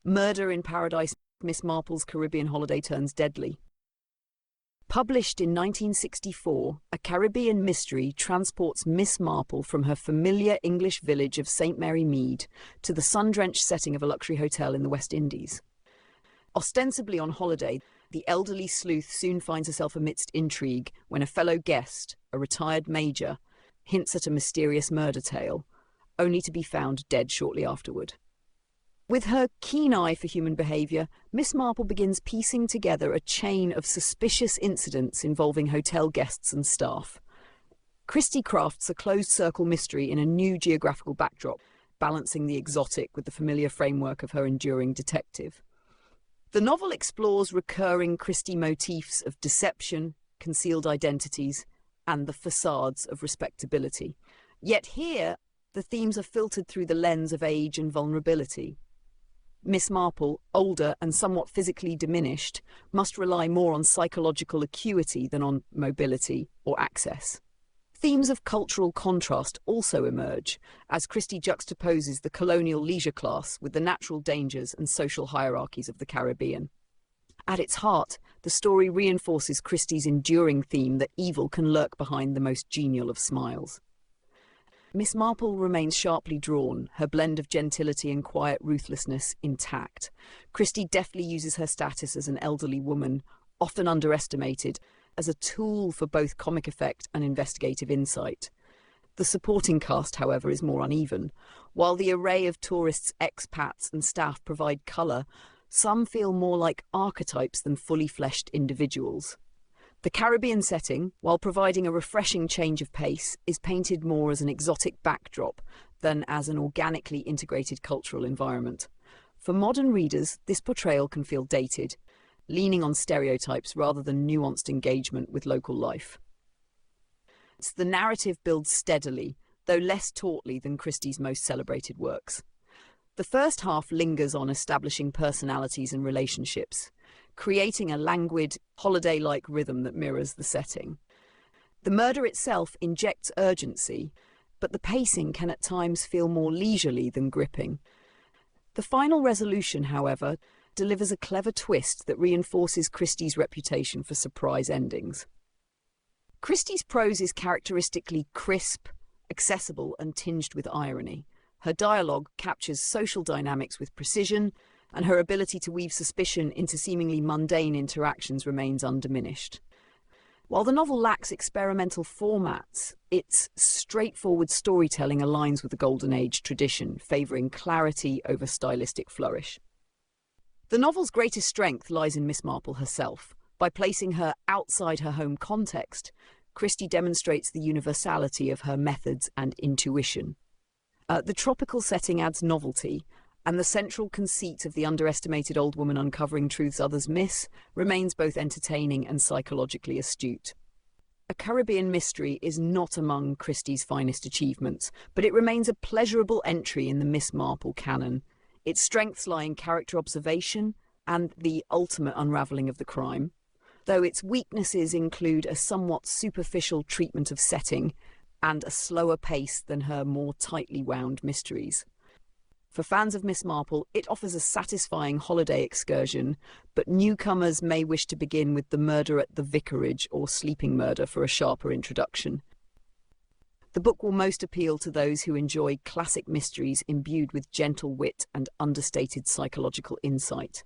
Murder in Paradise, Miss Marple's Caribbean holiday turns deadly. Published in 1964, a Caribbean mystery transports Miss Marple from her familiar English village of St. Mary Mead to the sun-drenched setting of a luxury hotel in the West Indies. Ostensibly on holiday, the elderly sleuth soon finds herself amidst intrigue when a fellow guest, a retired major, hints at a mysterious murder tale, only to be found dead shortly afterward. With her keen eye for human behaviour, Miss Marple begins piecing together a chain of suspicious incidents involving hotel guests and staff. Christie crafts a closed-circle mystery in a new geographical backdrop, balancing the exotic with the familiar framework of her enduring detective. The novel explores recurring Christie motifs of deception, concealed identities, and the facades of respectability. Yet here, the themes are filtered through the lens of age and vulnerability. Miss Marple, older and somewhat physically diminished, must rely more on psychological acuity than on mobility or access. Themes of cultural contrast also emerge, as Christie juxtaposes the colonial leisure class with the natural dangers and social hierarchies of the Caribbean. At its heart, the story reinforces Christie's enduring theme that evil can lurk behind the most genial of smiles. Miss Marple remains sharply drawn, her blend of gentility and quiet ruthlessness intact. Christie deftly uses her status as an elderly woman, often underestimated, as a tool for both comic effect and investigative insight. The supporting cast, however, is more uneven. While the array of tourists, expats and staff provide colour, some feel more like archetypes than fully fleshed individuals. The Caribbean setting, while providing a refreshing change of pace, is painted more as an exotic backdrop than as an organically integrated cultural environment. For modern readers, this portrayal can feel dated, leaning on stereotypes rather than nuanced engagement with local life. The narrative builds steadily, though less tautly than Christie's most celebrated works. The first half lingers on establishing personalities and relationships, creating a languid, holiday-like rhythm that mirrors the setting. The murder itself injects urgency, but the pacing can at times feel more leisurely than gripping. The final resolution, however, delivers a clever twist that reinforces Christie's reputation for surprise endings. Christie's prose is characteristically crisp, accessible, and tinged with irony. Her dialogue captures social dynamics with precision, and her ability to weave suspicion into seemingly mundane interactions remains undiminished. While the novel lacks experimental formats, its straightforward storytelling aligns with the Golden Age tradition, favouring clarity over stylistic flourish. The novel's greatest strength lies in Miss Marple herself. By placing her outside her home context, Christie demonstrates the universality of her methods and intuition. The tropical setting adds novelty, and the central conceit of the underestimated old woman uncovering truths others miss remains both entertaining and psychologically astute. A Caribbean Mystery is not among Christie's finest achievements, but it remains a pleasurable entry in the Miss Marple canon. Its strengths lie in character observation and the ultimate unravelling of the crime, though its weaknesses include a somewhat superficial treatment of setting and a slower pace than her more tightly wound mysteries. For fans of Miss Marple, it offers a satisfying holiday excursion, but newcomers may wish to begin with The Murder at the Vicarage or Sleeping Murder for a sharper introduction. The book will most appeal to those who enjoy classic mysteries imbued with gentle wit and understated psychological insight.